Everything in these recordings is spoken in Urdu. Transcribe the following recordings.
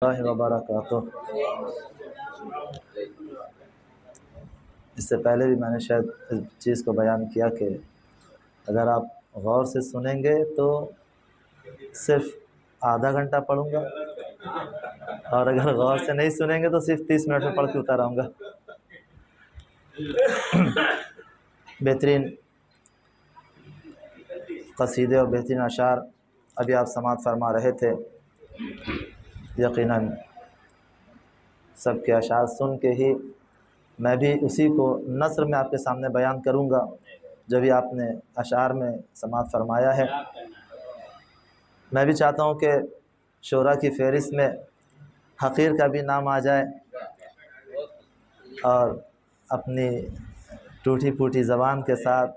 اللہ وبرکاتہ۔ اس سے پہلے بھی میں نے شاید اس چیز کو بیان کیا کہ اگر آپ غور سے سنیں گے تو صرف آدھا گھنٹہ پڑھوں گا، اور اگر غور سے نہیں سنیں گے تو صرف 30 منٹ میں پڑھ کے اتر آؤں گا۔ بہترین قصیدے اور بہترین اشعار ابھی آپ سماعت فرما رہے تھے۔ یقیناً سب کے اشعار سن کے ہی میں بھی اسی کو نثر میں آپ کے سامنے بیان کروں گا جو بھی آپ نے اشعار میں سماعت فرمایا ہے۔ میں بھی چاہتا ہوں کہ شعراء کی فہرست میں حقیر کا بھی نام آ جائے، اور اپنی ٹوٹی پھوٹی زبان کے ساتھ،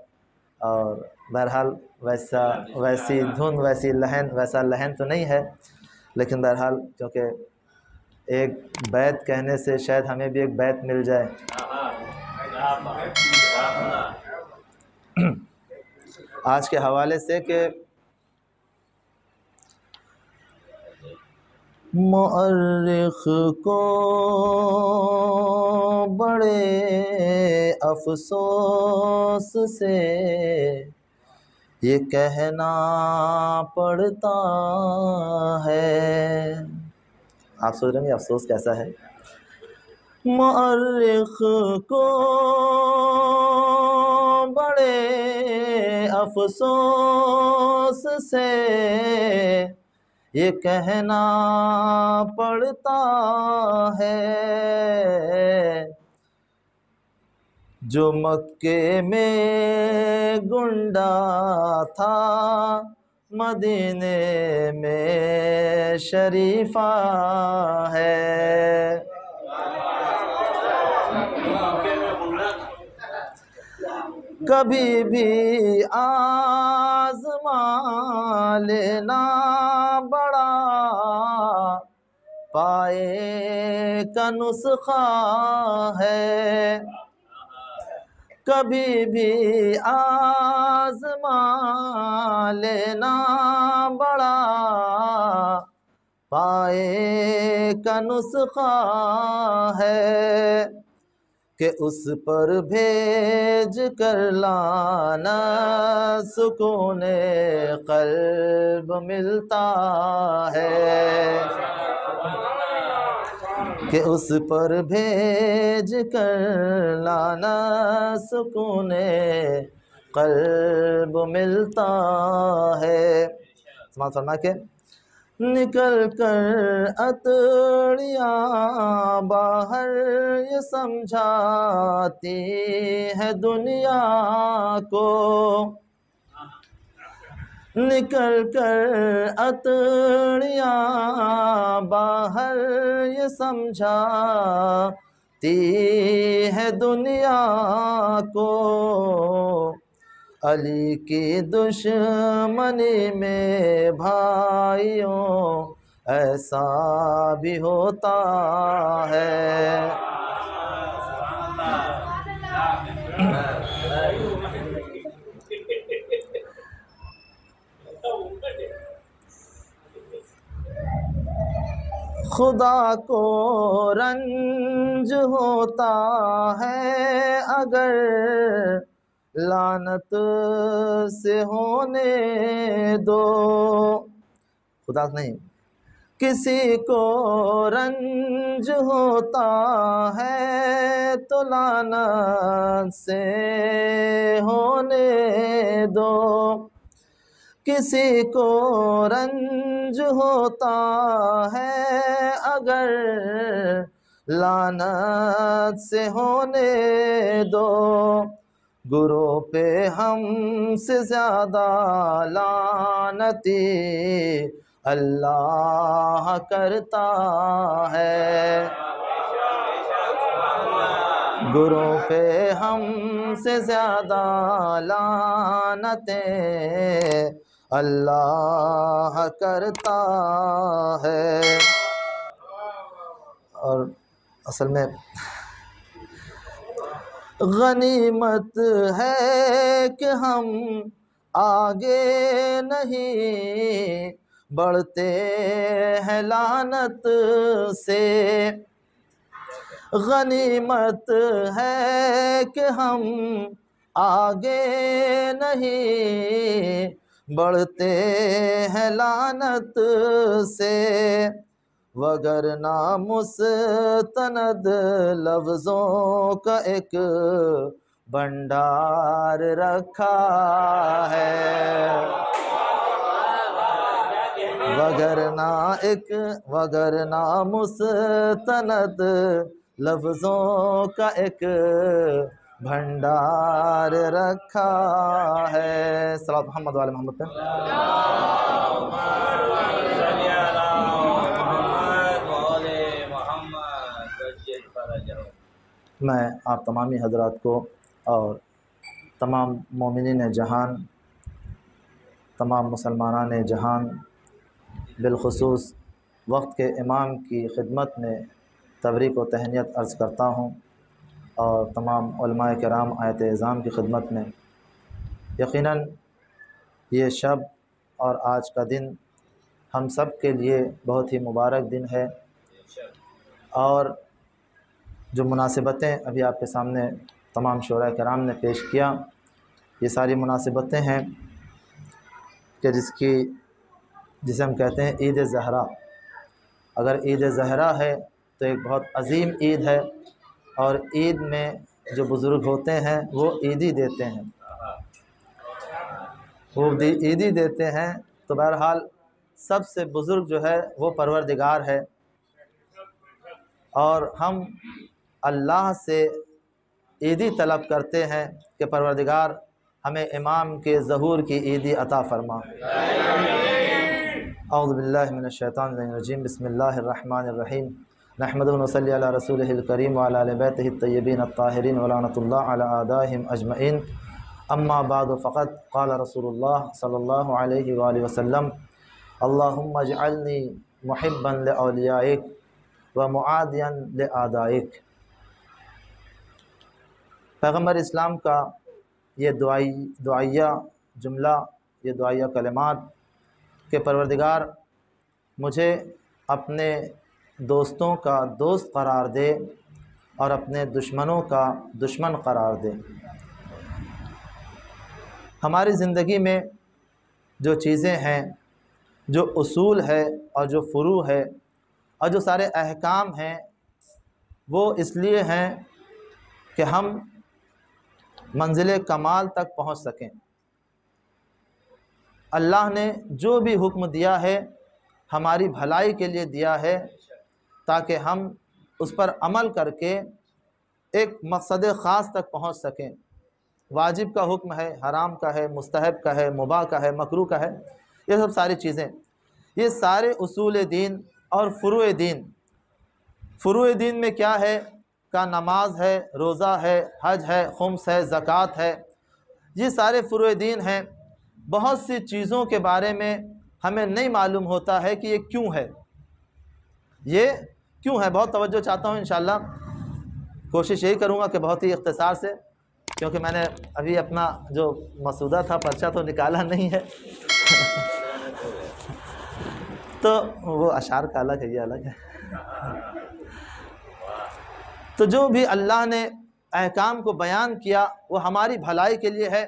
اور بہرحال ویسی دھن ویسا لحن تو نہیں ہے، لیکن بہرحال کیونکہ ایک بیت کہنے سے شاید ہمیں بھی ایک بیت مل جائے۔ آج کے حوالے سے کہ مؤرخ کو بڑے افسوس سے یہ کہنا پڑتا ہے۔ آپ سوچ رہے ہیں افسوس کیسا ہے؟ مؤرخ کو بڑے افسوس سے یہ کہنا پڑتا ہے، جو مکے میں گنڈا تھا مدینے میں شریفہ ہے۔ کبھی بھی آزما لینا بڑا پائے کا نسخہ ہے۔ کبھی بھی آزما لینا بڑا پائے کا نسخہ ہے، کہ اس پر بھیج کر لانا سکون قلب ملتا ہے، کہ اس پر بھیج کر لانا سکون قلب ملتا ہے۔ سماعت فرما کے نکل کر عطریاں باہر یہ سمجھاتی ہے دنیا کو، نکل کر عطریاں باہر یہ سمجھاتی ہے دنیا کو، علی کی دشمنی میں بھائیوں ایسا بھی ہوتا ہے۔ خدا کو رنج ہوتا ہے اگر لعنت سے ہونے دو، خدا نہیں، کسی کو رنج ہوتا ہے تو لعنت سے ہونے دو، کسی کو رنج ہوتا ہے اگر لعنت سے ہونے دو، گروہ پہ ہم سے زیادہ لعنتی اللہ کرتا ہے، گروہ پہ ہم سے زیادہ لعنتیں اللہ کرتا ہے۔ اور اصل میں غنیمت ہے کہ ہم آگے نہیں بڑھتے ہیں لعنت سے، غنیمت ہے کہ ہم آگے نہیں، بڑھتے ہیں لعنت سے، وگرنہ مستند لفظوں کا ایک بھنڈار رکھا ہے، وگرنہ مستند لفظوں کا ایک بھنڈار رکھا ہے۔ صلوات محمد وعلی محمد پہ۔ میں آپ تمامی حضرات کو اور تمام مومنین جہان، تمام مسلمانان جہان، بالخصوص وقت کے امام کی خدمت میں تبریک و تہنیت عرض کرتا ہوں، اور تمام علماء کرام آیت اعظام کی خدمت میں۔ یقیناً یہ شب اور آج کا دن ہم سب کے لیے بہت ہی مبارک دن ہے، اور جو مناسبتیں ابھی آپ کے سامنے تمام شعراء کرام نے پیش کیا، یہ ساری مناسبتیں ہیں کہ جسے ہم کہتے ہیں عید زہرا۔ اگر عید زہرا ہے تو ایک بہت عظیم عید ہے، اور عید میں جو بزرگ ہوتے ہیں وہ عیدی دیتے ہیں، عیدی دیتے ہیں۔ تو بہرحال سب سے بزرگ جو ہے وہ پروردگار ہے، اور ہم اللہ سے عیدی طلب کرتے ہیں کہ پروردگار ہمیں امام کے ظہور کی عیدی عطا فرما۔ اعوذ باللہ من الشیطان الرجیم، بسم اللہ الرحمن الرحیم، نحمدہ و نصلی علی رسولہ الکریم وعلی آل بیتہ الطیبین الطاہرین ولعنۃ اللہ علی اعدائہم اجمعین، اما بعد فقد قال رسول اللہ صلی اللہ علیہ وآلہ وسلم، اللہم اجعلنی محبا لاولیائک ومعادیا لاعدائک۔ پیغمبر اسلام کا یہ دعائیہ جملہ، یہ دعائیہ کلمات کہ پروردگار مجھے اپنے دوستوں کا دوست قرار دے اور اپنے دشمنوں کا دشمن قرار دے۔ ہماری زندگی میں جو چیزیں ہیں، جو اصول ہے اور جو فروع ہے اور جو سارے احکام ہیں، وہ اس لیے ہیں کہ ہم منزل کمال تک پہنچ سکیں۔ اللہ نے جو بھی حکم دیا ہے ہماری بھلائی کے لیے دیا ہے، تاکہ ہم اس پر عمل کر کے ایک مقصد خاص تک پہنچ سکیں۔ واجب کا حکم ہے، حرام کا ہے، مستحب کا ہے، مباح کا ہے، مکروہ کا ہے، یہ سب ساری چیزیں، یہ سارے اصول دین اور فروع دین۔ فروع دین میں کیا ہے؟ کا نماز ہے، روزہ ہے، حج ہے، خمس ہے، زکوٰۃ ہے، یہ سارے فروع دین ہیں۔ بہت سی چیزوں کے بارے میں ہمیں نہیں معلوم ہوتا ہے کہ یہ کیوں ہے، یہ کیوں ہے۔ بہت توجہ چاہتا ہوں، انشاءاللہ کوشش یہی کروں گا کہ بہت ہی اختصار سے، کیونکہ میں نے ابھی اپنا جو مسودہ تھا پرچہ تو نکالا نہیں ہے تو وہ اشعار کا الگ ہے، یہ الگ ہے۔ تو جو بھی اللہ نے احکام کو بیان کیا وہ ہماری بھلائی کے لیے ہے۔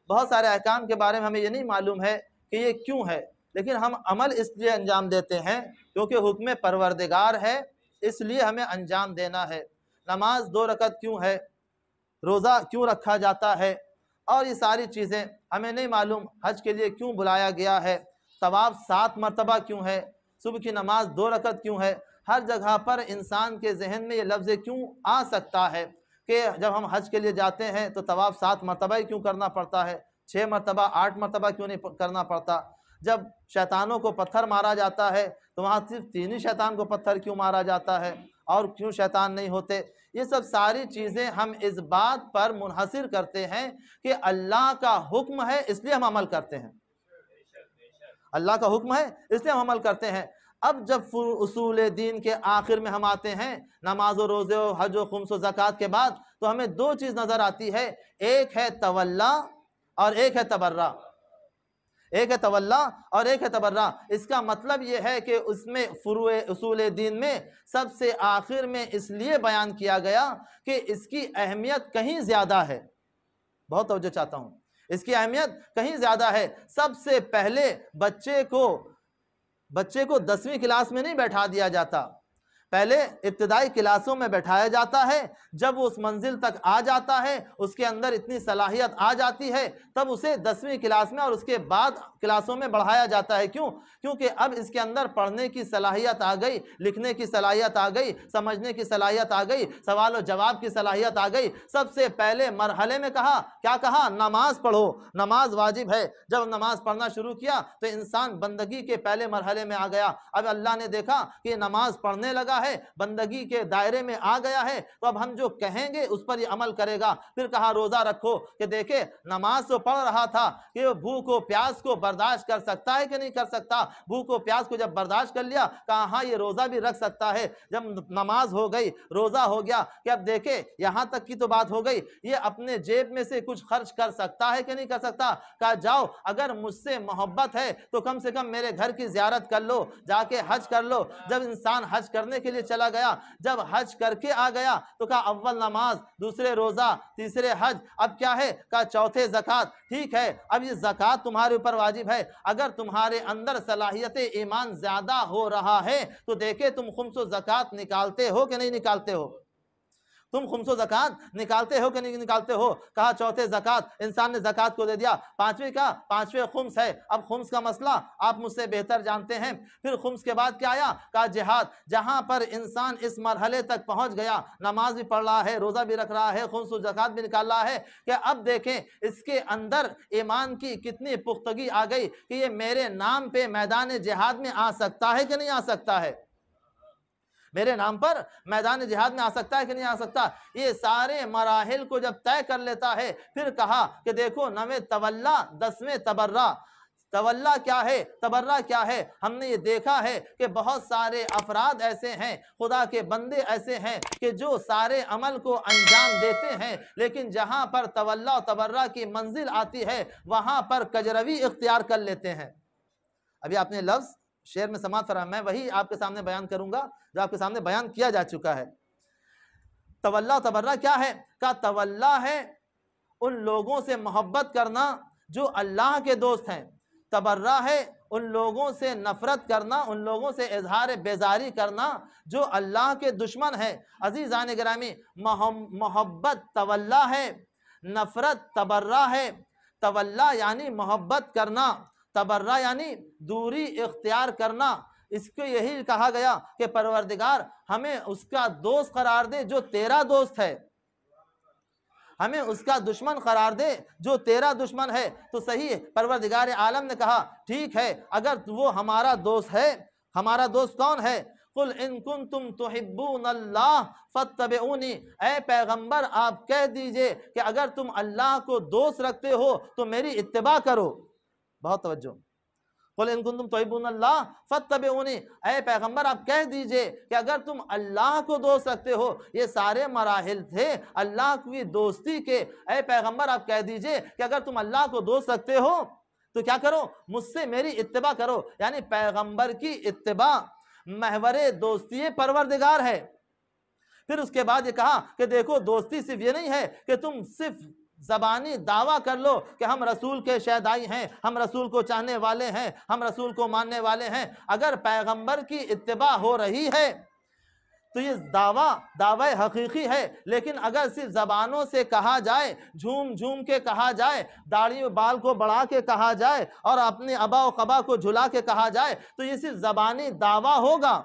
بہت سارے احکام کے بارے میں ہمیں یہ نہیں معلوم ہے کہ یہ کیوں ہے، لیکن ہم عمل اس لیے انجام دیتے ہیں کیونکہ حکم پروردگار ہے، اس لیے ہمیں انجام دینا ہے۔ نماز 2 رکعت کیوں ہے، روزہ کیوں رکھا جاتا ہے، اور یہ ساری چیزیں ہمیں نہیں معلوم۔ حج کے لیے کیوں بلایا گیا ہے، طواف 7 مرتبہ کیوں ہے، صبح کی نماز 2 رکعت کیوں ہے۔ ہر جگہ پر انسان کے ذہن میں یہ لفظ کیوں آ سکتا ہے کہ جب ہم حج کے لیے جاتے ہیں تو طواف 7 مرتبہ ہی کیوں کرنا پڑتا ہے، 6 مرتبہ 8 مرتبہ کیوں نہیں کرنا پڑتا۔ جب شیطانوں کو پتھر مارا جاتا ہے تو وہاں صرف 3 ہی شیطان کو پتھر کیوں مارا جاتا ہے، اور کیوں شیطان نہیں ہوتے۔ یہ سب ساری چیزیں ہم اس بات پر منحصر کرتے ہیں کہ اللہ کا حکم ہے، اس لیے ہم عمل کرتے ہیں۔ اللہ کا حکم ہے اس لیے ہم عمل کرتے ہیں۔ اب جب اصول دین کے آخر میں ہم آتے ہیں، نماز و روزے و حج و خمس و زکوٰۃ کے بعد، تو ہمیں 2 چیز نظر آتی ہے، ایک ہے تولا اور ایک ہے تبرع۔ ایک ہے تولا اور ایک ہے تبرہ۔ اس کا مطلب یہ ہے کہ اس میں فروع اصول دین میں سب سے آخر میں اس لیے بیان کیا گیا کہ اس کی اہمیت کہیں زیادہ ہے۔ بہت توجہ چاہتا ہوں، اس کی اہمیت کہیں زیادہ ہے۔ سب سے پہلے بچے کو 10ویں کلاس میں نہیں بیٹھا دیا جاتا، پہلے ابتدائی کلاسوں میں بیٹھایا جاتا ہے۔ جب وہ اس منزل تک آ جاتا ہے، اس کے اندر اتنی صلاحیت آ جاتی ہے، تب اسے 10ویں کلاس میں اور اس کے بعد کلاسوں میں بڑھایا جاتا ہے۔ کیوں؟ کیونکہ اب اس کے اندر پڑھنے کی صلاحیت آ گئی، لکھنے کی صلاحیت آ گئی، سمجھنے کی صلاحیت آ گئی، سوال و جواب کی صلاحیت آ گئی۔ سب سے پہلے مرحلے میں کیا کہا؟ نماز پڑھو، نماز واجب ہے۔ جب نماز پڑھنا شروع کیا تو انسان بندگی کے پہلے مرحلے میں آ گیا۔ اب اللہ نے دیکھا کہ نماز پڑھنے لگا ہے، بندگی کے دائرے میں آ گیا ہے، تو اب ہم جو کہیں گے اس پر یہ عمل کرے گا۔ پھر کہا روزہ رکھو، کہ دیکھے نماز تو پڑھ رہا تھا کہ وہ بھوک و پیاس کو برداشت کر سکتا ہے کہ نہیں کر سکتا۔ بھوک و پیاس کو جب برداشت کر لیا، کہا ہاں یہ روزہ بھی رکھ سکتا ہے۔ جب نماز ہو گئی، روزہ ہو گیا، کہ اب دیکھے یہاں تک کی تو بات ہو گئی، یہ اپنے جیب میں سے کچھ خرچ کر سکتا ہے کہ نہیں کر سکتا۔ کہا جاؤ، اگر مجھ سے محبت ہے تو کم سے کم میرے گھر کی زیارت کر لو، جا کے حج کر لو۔ جب انسان حج کرنے کے لیے چلا گیا، جب حج کر کے آ گیا تو کہا اول نماز، دوسرے روزہ، تیسرے حج، اب کیا ہے؟ کہا چوتھے زکوٰۃ۔ ٹھیک ہے، اب یہ زکوٰۃ تمہارے اوپر واجب ہے۔ اگر تمہارے اندر صلاحیت ایمان زیادہ ہو رہا ہے تو دیکھے تم خمس و زکوٰۃ نکالتے ہو کہ نہیں نکالتے ہو؟ تم خمس و زکوٰۃ نکالتے ہو کہ نہیں نکالتے ہو؟ کہا چوتھے زکوٰۃ، انسان نے زکوٰۃ کو دے دیا۔ پانچویں خمس ہے۔ اب خمس کا مسئلہ آپ مجھ سے بہتر جانتے ہیں۔ پھر خمس کے بعد کیا آیا؟ کہا جہاد۔ جہاں پر انسان اس مرحلے تک پہنچ گیا، نماز بھی پڑھ رہا ہے، روزہ بھی رکھ رہا ہے، خمس و زکوٰۃ بھی نکال رہا ہے، کہ اب دیکھیں اس کے اندر ایمان کی کتنی پختگی آ گئی کہ یہ میرے نام پہ میدان جہاد میں آ سکتا ہے کہ نہیں آ سکتا ہے؟ میرے نام پر میدان جہاد میں آ سکتا ہے کہ نہیں آ سکتا؟ یہ سارے مراحل کو جب طے کر لیتا ہے، پھر کہا کہ دیکھو 9ویں تولا، 10ویں تبرہ۔ تولا کیا ہے؟ تبرہ کیا ہے؟ ہم نے یہ دیکھا ہے کہ بہت سارے افراد ایسے ہیں، خدا کے بندے ایسے ہیں کہ جو سارے عمل کو انجام دیتے ہیں، لیکن جہاں پر تولا و تبرہ کی منزل آتی ہے وہاں پر کجروی اختیار کر لیتے ہیں۔ ابھی آپ نے لفظ شعر میں سماعت فرمایا، میں وہی آپ کے سامنے بیان کروں گا جو آپ کے سامنے بیان کیا جا چکا ہے۔ تولا و تبرہ کیا ہے؟ کہا تولا ہے ان لوگوں سے محبت کرنا جو اللہ کے دوست ہیں، تبرہ ہے ان لوگوں سے نفرت کرنا، ان لوگوں سے اظہار بیزاری کرنا جو اللہ کے دشمن ہیں۔ عزیزان گرامی، محبت تولا ہے، نفرت تبرہ ہے۔ تولا یعنی محبت کرنا، تبرہ یعنی دوری اختیار کرنا۔ اس کو یہی کہا گیا کہ پروردگار ہمیں اس کا دوست قرار دے جو تیرا دوست ہے، ہمیں اس کا دشمن قرار دے جو تیرا دشمن ہے۔ تو صحیح پروردگار عالم نے کہا ٹھیک ہے، اگر وہ ہمارا دوست ہے، ہمارا دوست کون ہے؟ قل ان کنتم تحبون اللہ فاتبعونی، اے پیغمبر آپ کہہ دیجئے کہ اگر تم اللہ کو دوست رکھتے ہو تو میری اتباع کرو۔ بہت توجہ، قل ان کنتم تحبون اللہ فاتبعونی، اے پیغمبر آپ کہہ دیجئے کہ اگر تم اللہ کو دوست رکھتے ہو۔ یہ سارے مراحل تھے اللہ کی دوستی کے۔ اے پیغمبر آپ کہہ دیجئے کہ اگر تم اللہ کو دوست رکھتے ہو تو کیا کرو؟ مجھ سے میری اتباع کرو۔ یعنی پیغمبر کی اتباع محور دوستی پروردگار ہے۔ پھر اس کے بعد یہ کہا کہ دیکھو دوستی صرف یہ نہیں ہے کہ تم صرف زبانی دعویٰ کر لو کہ ہم رسول کے شیدائی ہیں، ہم رسول کو چاہنے والے ہیں، ہم رسول کو ماننے والے ہیں۔ اگر پیغمبر کی اتباع ہو رہی ہے تو یہ دعوی حقیقی ہے، لیکن اگر صرف زبانوں سے کہا جائے، جھوم جھوم کے کہا جائے، داڑھی و بال کو بڑھا کے کہا جائے اور اپنے ابا و قبا کو جھلا کے کہا جائے تو یہ صرف زبانی دعویٰ ہوگا،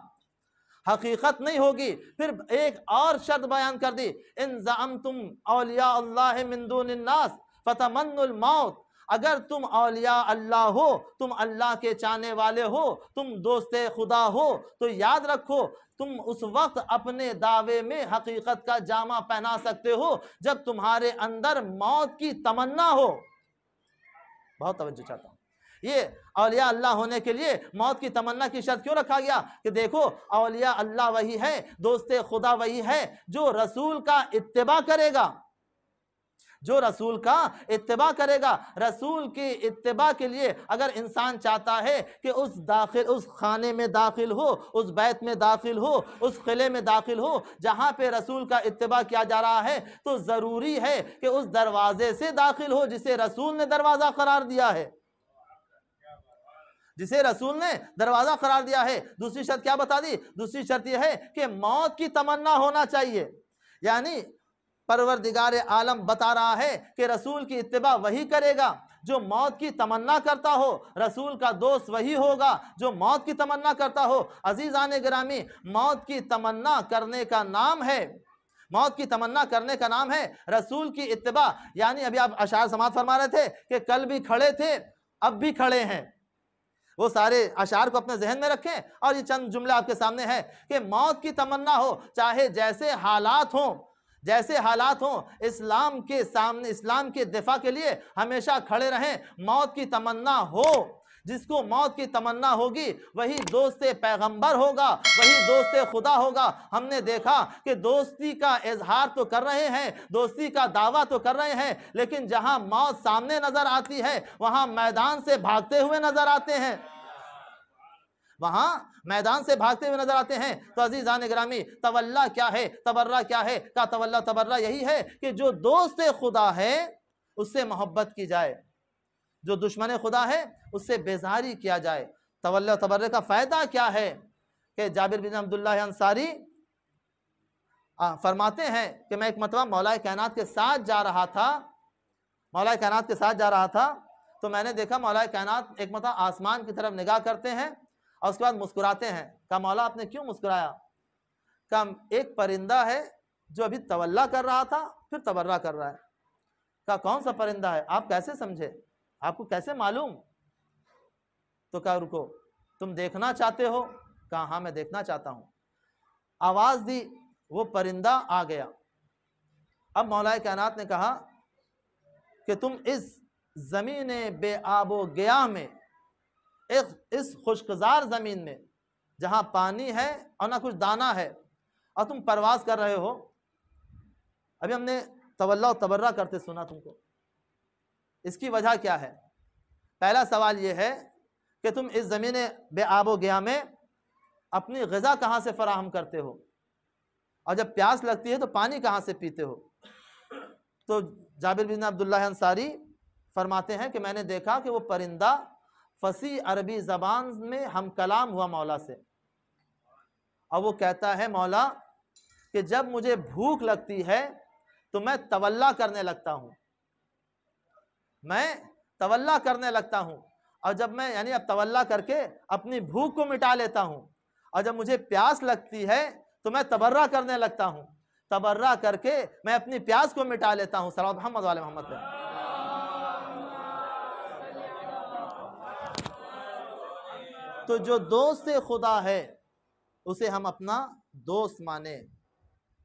حقیقت نہیں ہوگی۔ پھر ایک اور شرط بیان کر دی، ان زعمتم اولیاء اللہ من دون الناس فتمنوا الموت، اگر تم اولیاء اللہ ہو، تم اللہ کے چاہنے والے ہو، تم دوست خدا ہو تو یاد رکھو تم اس وقت اپنے دعوے میں حقیقت کا جامہ پہنا سکتے ہو جب تمہارے اندر موت کی تمنا ہو۔ بہت توجہ چاہتا ہوں، یہ اولیاء اللہ ہونے کے لیے موت کی تمنا کی شرط کیوں رکھا گیا؟ کہ دیکھو اولیاء اللہ وہی ہے، دوست خدا وہی ہے جو رسول کا اتباع کرے گا، جو رسول کا اتباع کرے گا۔ رسول کی اتباع کے لیے اگر انسان چاہتا ہے کہ اس خانے میں داخل ہو، اس بیت میں داخل ہو، اس قلعے میں داخل ہو جہاں پہ رسول کا اتباع کیا جا رہا ہے، تو ضروری ہے کہ اس دروازے سے داخل ہو جسے رسول نے دروازہ قرار دیا ہے، جسے رسول نے دروازہ قرار دیا ہے۔ دوسری شرط کیا بتا دی؟ دوسری شرط یہ ہے کہ موت کی تمنا ہونا چاہیے، یعنی پروردگار عالم بتا رہا ہے کہ رسول کی اتباع وہی کرے گا جو موت کی تمنا کرتا ہو، رسول کا دوست وہی ہوگا جو موت کی تمنا کرتا ہو۔ عزیزان گرامی، موت کی تمنا کرنے کا نام ہے، موت کی تمنا کرنے کا نام ہے رسول کی اتباع۔ یعنی ابھی آپ اشعار سماعت فرما رہے تھے کہ کل بھی کھڑے تھے اب بھی کھڑے ہیں، وہ سارے اشعار کو اپنے ذہن میں رکھیں، اور یہ چند جملے آپ کے سامنے ہے کہ موت کی تمنا ہو، چاہے جیسے حالات ہوں، جیسے حالات ہوں، اسلام کے سامنے، اسلام کے دفاع کے لیے ہمیشہ کھڑے رہیں۔ موت کی تمنا ہو، جس کو موت کی تمنا ہوگی وہی دوست پیغمبر ہوگا، وہی دوست خدا ہوگا۔ ہم نے دیکھا کہ دوستی کا اظہار تو کر رہے ہیں، دوستی کا دعویٰ تو کر رہے ہیں، لیکن جہاں موت سامنے نظر آتی ہے وہاں میدان سے بھاگتے ہوئے نظر آتے ہیں، وہاں میدان سے بھاگتے ہوئے نظر آتے ہیں۔ تو عزیزان گرامی، تولا کیا ہے، تبرہ کیا ہے؟ کا تولا تبرہ یہی ہے کہ جو دوست خدا ہے اس سے محبت کی جائے، جو دشمن خدا ہے اس سے بیزاری کیا جائے۔ تولا تبرہ کا فائدہ کیا ہے کہ جابر بن عبداللہ انصاری فرماتے ہیں کہ میں ایک مرتبہ مولا کائنات کے ساتھ جا رہا تھا، مولا کائنات کے ساتھ جا رہا تھا تو میں نے دیکھا مولا کائنات ایک مرتبہ آسمان کی طرف نگاہ کرتے ہیں اور اس کے بعد مسکراتے ہیں۔ کہا مولا آپ نے کیوں مسکرایا؟ کہا ایک پرندہ ہے جو ابھی تولا کر رہا تھا پھر تبرہ کر رہا ہے۔ کہا کون سا پرندہ ہے؟ آپ کیسے سمجھے؟ آپ کو کیسے معلوم؟ تو کہا رکو، تم دیکھنا چاہتے ہو؟ کہا ہاں میں دیکھنا چاہتا ہوں۔ آواز دی، وہ پرندہ آ گیا۔ اب مولا کائنات نے کہا کہ تم اس زمین بے آب و گیا میں، اس خشکزار زمین میں جہاں پانی ہے اور نہ کچھ دانہ ہے، اور تم پرواز کر رہے ہو۔ ابھی ہم نے تولا و تبرہ کرتے سنا تم کو، اس کی وجہ کیا ہے؟ پہلا سوال یہ ہے کہ تم اس زمین بے آب و گیا میں اپنی غذا کہاں سے فراہم کرتے ہو، اور جب پیاس لگتی ہے تو پانی کہاں سے پیتے ہو؟ تو جابر بن عبداللہ انصاری فرماتے ہیں کہ میں نے دیکھا کہ وہ پرندہ فصیح عربی زبان میں ہم کلام ہوا مولا سے، اور وہ کہتا ہے مولا کہ جب مجھے بھوک لگتی ہے تو میں تولا کرنے لگتا ہوں، میں تولا کرنے لگتا ہوں، اور جب میں یعنی اب تولا کر کے اپنی بھوک کو مٹا لیتا ہوں، اور جب مجھے پیاس لگتی ہے تو میں تبرہ کرنے لگتا ہوں، تبرہ کر کے میں اپنی پیاس کو مٹا لیتا ہوں۔ صلی اللہ محمد علیہ محمد پہ۔ تو جو دوست خدا ہے اسے ہم اپنا دوست مانیں،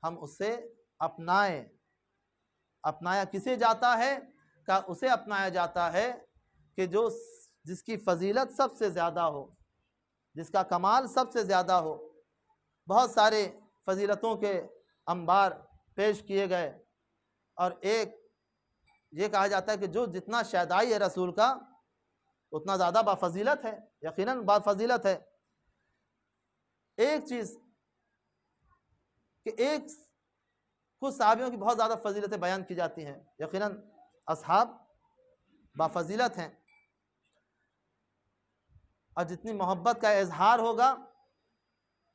ہم اسے اپنائیں۔ اپنایا کسے جاتا ہے؟ کہ اسے اپنایا جاتا ہے کہ جس کی فضیلت سب سے زیادہ ہو، جس کا کمال سب سے زیادہ ہو۔ بہت سارے فضیلتوں کے انبار پیش کیے گئے، اور ایک یہ کہا جاتا ہے کہ جو جتنا شیدائی ہے رسول کا اتنا زیادہ بافضیلت ہے، یقیناً بافضیلت ہے۔ ایک چیز کہ ایک کچھ صحابیوں کی بہت زیادہ فضیلتیں بیان کی جاتی ہیں، یقیناً اصحاب بافضیلت ہیں، اور جتنی محبت کا اظہار ہوگا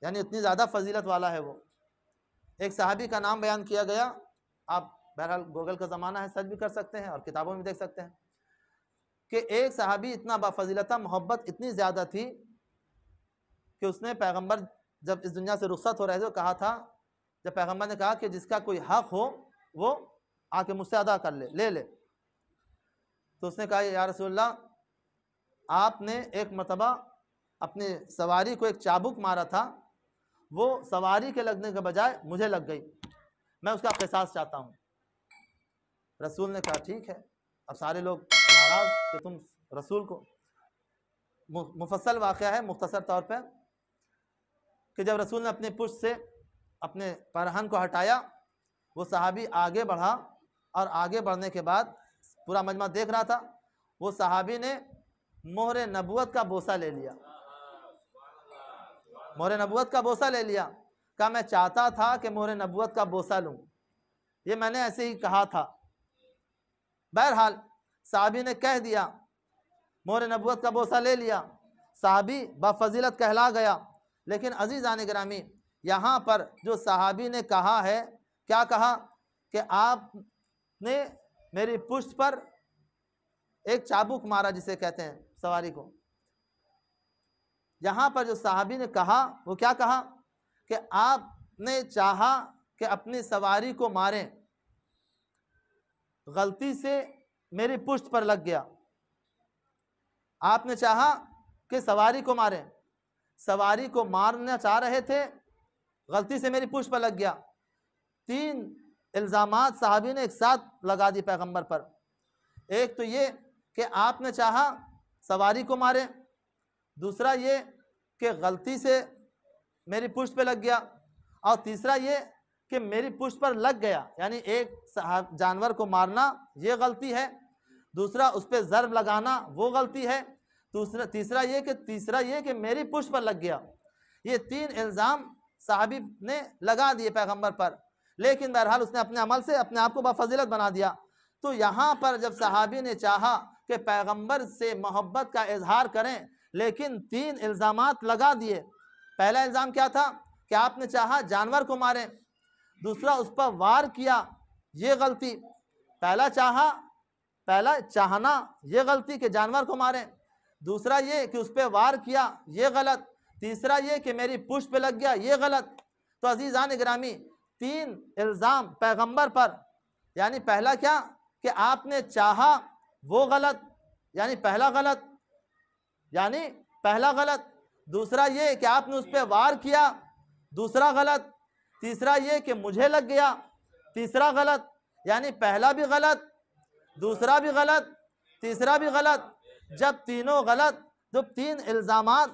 یعنی اتنی زیادہ فضیلت والا ہے وہ۔ ایک صحابی کا نام بیان کیا گیا، آپ بہرحال گوگل کا زمانہ ہے، سرچ بھی کر سکتے ہیں اور کتابوں میں دیکھ سکتے ہیں کہ ایک صحابی اتنا بافضیلت تھا، محبت اتنی زیادہ تھی کہ اس نے پیغمبر جب اس دنیا سے رخصت ہو رہے تھے تو کہا تھا، جب پیغمبر نے کہا کہ جس کا کوئی حق ہو وہ آ کے مجھ سے ادا کر لے لے، تو اس نے کہا یا رسول اللہ، آپ نے ایک مرتبہ اپنی سواری کو ایک چابک مارا تھا، وہ سواری کے لگنے کے بجائے مجھے لگ گئی، میں اس کا قصاص چاہتا ہوں۔ رسول نے کہا ٹھیک ہے۔ اب سارے لوگ ناراض کہ تم رسول کو، مفصل واقعہ ہے مختصر طور پہ، کہ جب رسول نے اپنی پشت سے اپنے پیرہن کو ہٹایا، وہ صحابی آگے بڑھا اور آگے بڑھنے کے بعد پورا مجمع دیکھ رہا تھا، وہ صحابی نے مہر نبوت کا بوسہ لے لیا، مہر نبوت کا بوسہ لے لیا، کہا میں چاہتا تھا کہ مہر نبوت کا بوسہ لوں، یہ میں نے ایسے ہی کہا تھا۔ بہرحال صحابی نے کہہ دیا، مہر نبوت کا بوسہ لے لیا، صحابی بفضیلت کہلا گیا۔ لیکن عزیزان گرامی، یہاں پر جو صحابی نے کہا ہے، کیا کہا کہ آپ نے میری پشت پر ایک چابک مارا، جسے کہتے ہیں سواری کو۔ یہاں پر جو صحابی نے کہا وہ کیا کہا کہ آپ نے چاہا کہ اپنی سواری کو ماریں، غلطی سے میری پشت پر لگ گیا۔ آپ نے چاہا کہ سواری کو ماریں، سواری کو مارنا چاہ رہے تھے، غلطی سے میری پشت پر لگ گیا۔ 3 الزامات صحابی نے ایک ساتھ لگا دی پیغمبر پر۔ ایک تو یہ کہ آپ نے چاہا سواری کو ماریں، دوسرا یہ کہ غلطی سے میری پشت پہ لگ گیا، اور تیسرا یہ کہ میری پشت پر لگ گیا، یعنی ایک جانور کو مارنا یہ غلطی ہے، دوسرا اس پہ ضرب لگانا وہ غلطی ہے، تیسرا یہ کہ میری پشت پر لگ گیا۔ یہ 3 الزام صحابی نے لگا دیے پیغمبر پر، لیکن بہرحال اس نے اپنے عمل سے اپنے آپ کو بفضیلت بنا دیا۔ تو یہاں پر جب صحابی نے چاہا کہ پیغمبر سے محبت کا اظہار کریں، لیکن 3 الزامات لگا دیے۔ پہلا الزام کیا تھا کہ آپ نے چاہا جانور کو ماریں، دوسرا اس پر وار کیا یہ غلطی، پہلا چاہنا یہ غلطی کہ جانور کو ماریں، دوسرا یہ کہ اس پہ وار کیا یہ غلط، تیسرا یہ کہ میری پشت پہ لگ گیا یہ غلط۔ تو عزیزان گرامی 3 الزام پیغمبر پر، یعنی پہلا کیا کہ آپ نے چاہا وہ غلط، یعنی پہلا غلط، دوسرا یہ کہ آپ نے اس پہ وار کیا دوسرا غلط، تیسرا یہ کہ مجھے لگ گیا تیسرا غلط، یعنی پہلا بھی غلط، دوسرا بھی غلط، تیسرا بھی غلط۔ جب تینوں غلط، جب 3 الزامات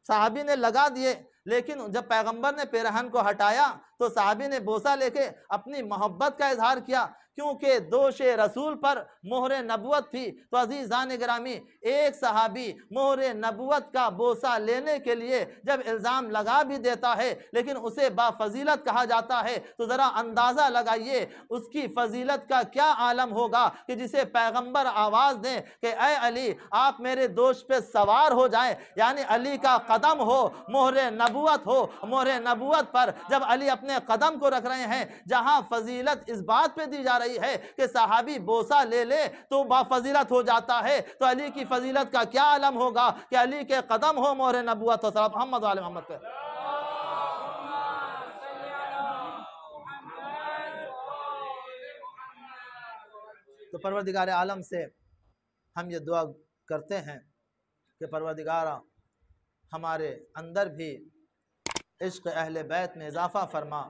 صحابی نے لگا دیے، لیکن جب پیغمبر نے پیرہن کو ہٹایا تو صحابی نے بوسہ لے کے اپنی محبت کا اظہار کیا، کیونکہ دوش رسول پر مہر نبوت تھی۔ تو عزیزان گرامی، ایک صحابی مہر نبوت کا بوسہ لینے کے لیے جب الزام لگا بھی دیتا ہے لیکن اسے بافضیلت کہا جاتا ہے، تو ذرا اندازہ لگائیے اس کی فضیلت کا کیا عالم ہوگا کہ جسے پیغمبر آواز دیں کہ اے علی آپ میرے دوش پہ سوار ہو جائیں، یعنی علی کا قدم ہو، مہر نبوت ہو، مہر نبوت پر جب علی اپنے قدم کو رکھ رہے ہیں، جہاں فضیلت اس بات پہ دی جا رہی ہے کہ صحابی بوسہ لے لے تو بافضیلت ہو جاتا ہے، تو علی کی فضیلت کا کیا عالم ہوگا کہ علی کے قدم ہو مہر نبوت ہو۔ صلی اللہ محمد و علی محمد پہ۔ تو پروردگار عالم سے ہم یہ دعا کرتے ہیں کہ پروردگارہ ہمارے اندر بھی عشق اہل بیت میں اضافہ فرما،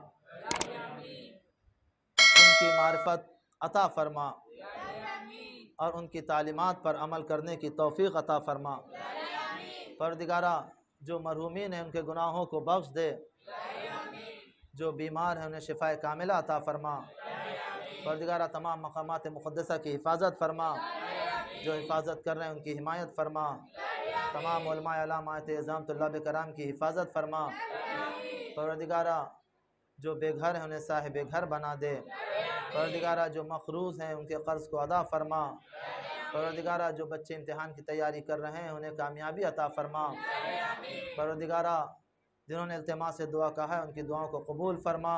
ان کی معرفت عطا فرما اور ان کی تعلیمات پر عمل کرنے کی توفیق عطا فرما۔ پروردگارہ جو مرحومین ہیں ان کے گناہوں کو بخش دے، جو بیمار ہیں انہیں شفائے کاملہ عطا فرما۔ پروردگارہ تمام مقامات مقدسہ کی حفاظت فرما، جو حفاظت کر رہے ہیں ان کی حمایت فرما، تمام علماء علامات اعظام طلاب کرام کی حفاظت فرما۔ پروردگارہ جو بے گھر ہیں انہیں صاحب گھر بنا دے۔ پروردگارہ جو مقروض ہیں ان کے قرض کو ادا فرما۔ پروردگارہ جو بچے امتحان کی تیاری کر رہے ہیں انہیں کامیابی عطا فرما۔ پروردگارہ جنہوں نے التماس سے دعا کہا ہے ان کی دعاؤں کو قبول فرما۔